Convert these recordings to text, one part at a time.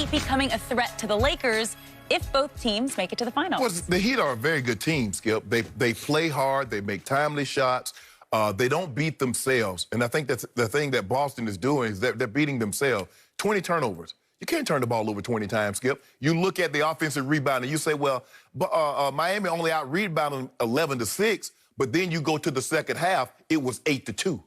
Heat becoming a threat to the Lakers if both teams make it to the finals? Well, the Heat are a very good team, Skip. They play hard. They make timely shots. They don't beat themselves. And I think that's the thing that Boston is doing is that they're beating themselves. 20 turnovers. You can't turn the ball over 20 times, Skip. You look at the offensive rebound and you say, well, Miami only out-rebounded 11-6, but then you go to the second half, it was 8-2.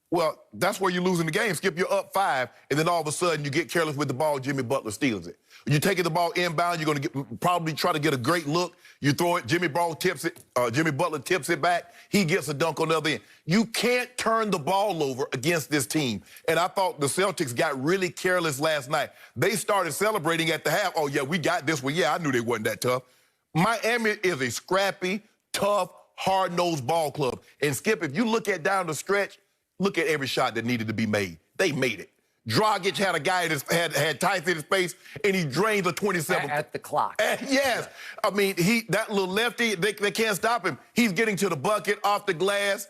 Well, that's where you're losing the game. Skip, you're up 5, and then all of a sudden you get careless with the ball, Jimmy Butler steals it. You're taking the ball inbound, you're going to probably try to get a great look. You throw it, Jimmy Butler tips it back. He gets a dunk on the other end. You can't turn the ball over against this team. And I thought the Celtics got really careless last night. They started celebrating at the half. Oh, yeah, we got this one. Yeah, I knew they wasn't that tough. Miami is a scrappy, tough, hard-nosed ball club. And, Skip, if you look at down the stretch, look at every shot that needed to be made. They made it. Dragic had a guy that had tights in his face, and he drained a 27. At the clock. Yes. I mean, that little lefty, they can't stop him. He's getting to the bucket, off the glass.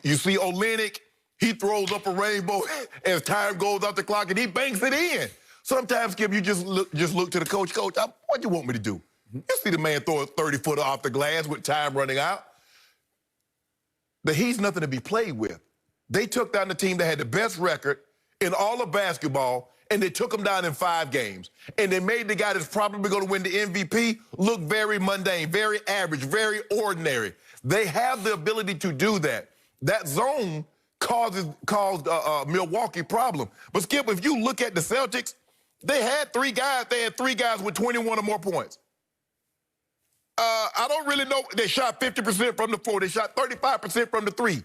You see Olynyk, he throws up a rainbow as time goes off the clock, and he banks it in. Sometimes, Skip, you just look to the coach. Coach, what do you want me to do? You see the man throw a 30-footer off the glass with time running out. The Heat's nothing to be played with. They took down the team that had the best record in all of basketball, and they took them down in 5 games. And they made the guy that's probably going to win the MVP look very mundane, very average, very ordinary. They have the ability to do that. That zone caused Milwaukee problem. But, Skip, if you look at the Celtics, they had 3 guys. They had 3 guys with 21 or more points. I don't really know. They shot 50% from the floor. They shot 35% from the 3.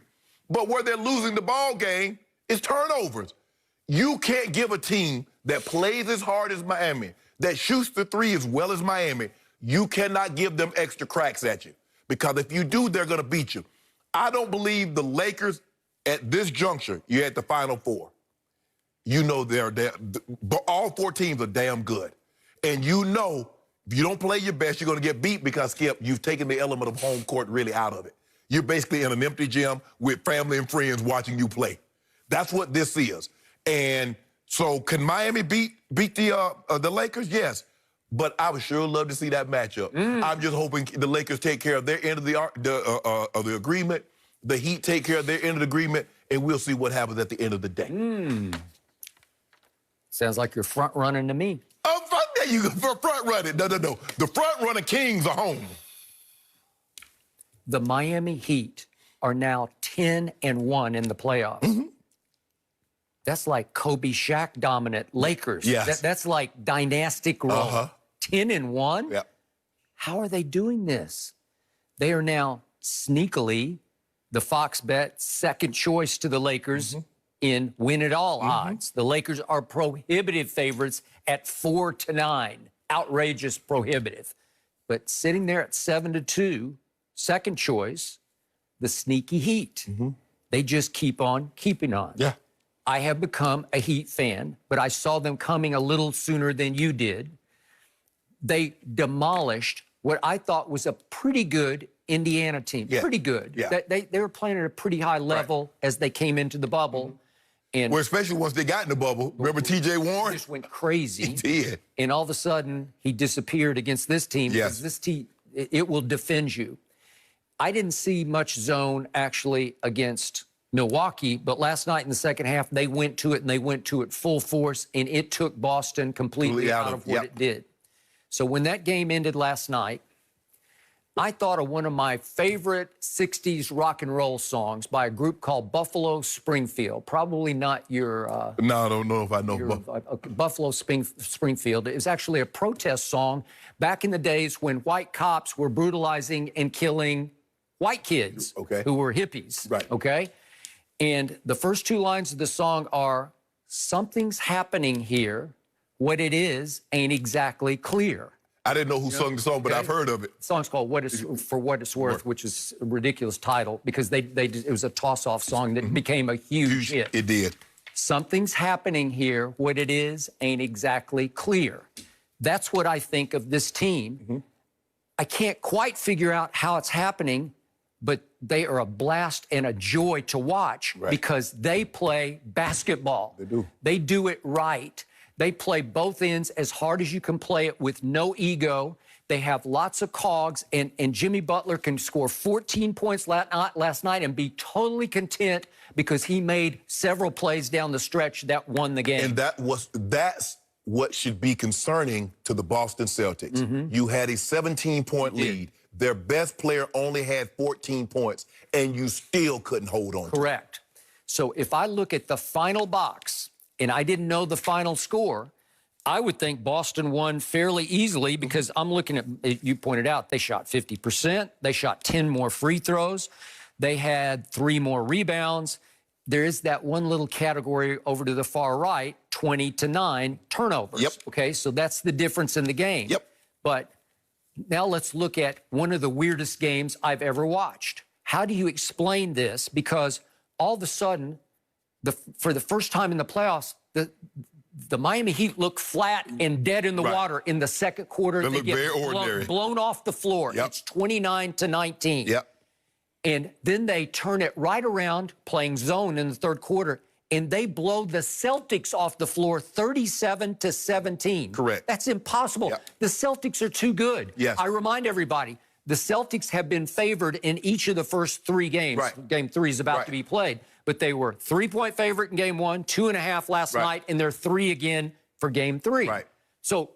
But where they're losing the ball game is turnovers. You can't give a team that plays as hard as Miami, that shoots the 3 as well as Miami, you cannot give them extra cracks at you. Because if you do, they're going to beat you. I don't believe the Lakers, at this juncture, you're at the Final Four. You know all 4 teams are damn good. And you know if you don't play your best, you're going to get beat because, Skip, you've taken the element of home court really out of it. You're basically in an empty gym with family and friends watching you play. That's what this is. And so can Miami beat the Lakers? Yes. But I would sure love to see that matchup. I'm just hoping the Lakers take care of their end of the agreement, the Heat take care of their end of the agreement, and we'll see what happens at the end of the day. Sounds like you're front-running to me. There you go, front-running. No. The front-running Kings are home. The Miami Heat are now 10-1 in the playoffs. That's like Kobe Shaq dominant Lakers. Yes. That's like dynastic role. 10-1? Yeah. How are they doing this? They are now sneakily the Fox Bet second choice to the Lakers in win-it-all odds. The Lakers are prohibitive favorites at 4-9. Outrageous prohibitive. But sitting there at 7-2, second choice, the sneaky Heat. They just keep on keeping on. Yeah. I have become a Heat fan, but I saw them coming a little sooner than you did. They demolished what I thought was a pretty good Indiana team. Yeah. Pretty good. Yeah. They were playing at a pretty high level as they came into the bubble. And well, especially once they got in the bubble. Remember T.J. Warren? He just went crazy. He did. And all of a sudden, he disappeared against this team. Yes. Because this team, it will defend you. I didn't see much zone, actually, against Milwaukee, but last night in the second half, they went to it, and they went to it full force, and it took Boston completely out of what it did. So when that game ended last night, I thought of one of my favorite 60s rock and roll songs by a group called Buffalo Springfield. Probably not your... No, I don't know if I know. Buffalo Springfield. It was actually a protest song back in the days when white cops were brutalizing and killing white kids who were hippies. Right. Okay? And the first 2 lines of the song are, something's happening here. What it is ain't exactly clear. I didn't know who sung the song, but I've heard of it. The song's called For What It's Worth, which is a ridiculous title because it was a toss-off song that became a huge hit. It did. Something's happening here. What it is ain't exactly clear. That's what I think of this team. I can't quite figure out how it's happening, but they are a blast and a joy to watch because they play basketball. They do. They do it right. They play both ends as hard as you can play it with no ego. They have lots of cogs, and Jimmy Butler can score 14 points last night and be totally content because he made several plays down the stretch that won the game. And that's what should be concerning to the Boston Celtics. You had a 17-point lead. Their best player only had 14 points, and you still couldn't hold on. Correct. So if I look at the final box, and I didn't know the final score, I would think Boston won fairly easily because I'm looking at, you pointed out, they shot 50%. They shot 10 more free throws. They had 3 more rebounds. There is that one little category over to the far right, 20-9 turnovers. Yep. Okay, so that's the difference in the game. Yep. But now let's look at one of the weirdest games I've ever watched. How do you explain this? Because all of a sudden, for the first time in the playoffs, the Miami Heat look flat and dead in the water in the second quarter. They look very ordinary. Blown off the floor. Yep. It's 29-19. Yep. And then they turn it right around, playing zone in the third quarter, and they blow the Celtics off the floor 37-17. Correct. That's impossible. Yep. The Celtics are too good. Yes. I remind everybody, the Celtics have been favored in each of the first 3 games. Right. Game 3 is about to be played. But they were 3-point favorite in game 1, 2.5 last night, and they're 3 again for game 3. Right. So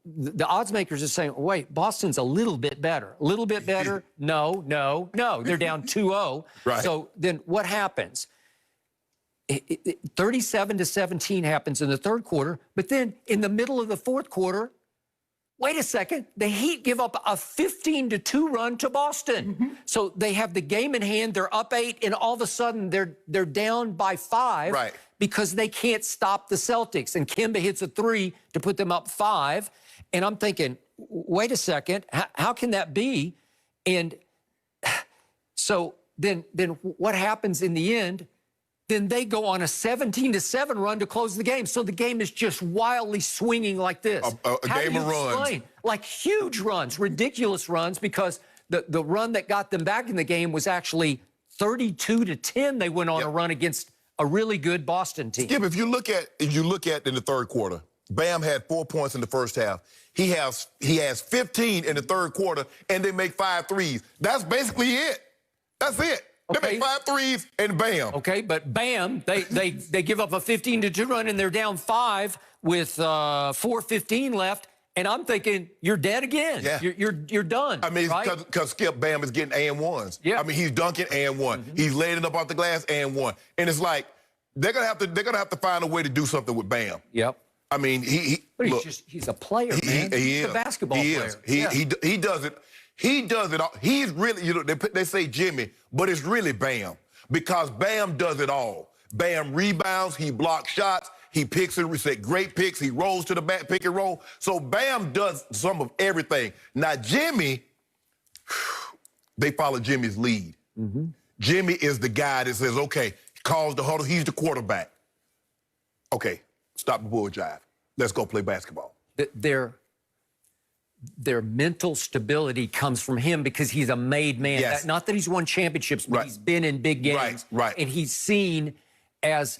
the odds makers are saying, wait, Boston's a little bit better. A little bit better? No. They're down 2-0. Right. So then what happens? 37-17 happens in the third quarter, but then in the middle of the fourth quarter, wait a second, the Heat give up a 15-2 run to Boston. So they have the game in hand, they're up 8, and all of a sudden they're down by 5 because they can't stop the Celtics. And Kemba hits a 3 to put them up 5. And I'm thinking, wait a second, how can that be? And so then what happens in the end? Then they go on a 17-7 run to close the game. So the game is just wildly swinging like this. A game of runs. Like huge runs, ridiculous runs, because the run that got them back in the game was actually 32-10. They went on a run against a really good Boston team. Skip, if you look at in the third quarter, Bam had 4 points in the first half. He has 15 in the third quarter, and they make 5 threes. That's basically it. That's it. They make 5 threes, and bam. Okay, but bam, they give up a 15-2 run, and they're down 5 with 4:15 left. And I'm thinking, you're dead again. Yeah. You're done. I mean, right? because Skip Bam is getting and-ones. Yeah. I mean, he's dunking and-one. He's laying it up off the glass and-one. And it's like they're gonna have to find a way to do something with Bam. Yep. I mean, But look, he's a player, man. He's a basketball player. He does it. He does it all. He's really, they say Jimmy, but it's really Bam, because Bam does it all. Bam rebounds, he blocks shots, he picks and set great picks, he rolls to the back, pick and roll. So Bam does some of everything. Now Jimmy, they follow Jimmy's lead. Jimmy is the guy that says, okay, calls the huddle, he's the quarterback. Okay, stop the bull jive. Let's go play basketball. Their mental stability comes from him because he's a made man. Yes. Not that he's won championships, but he's been in big games. Right. And he's seen as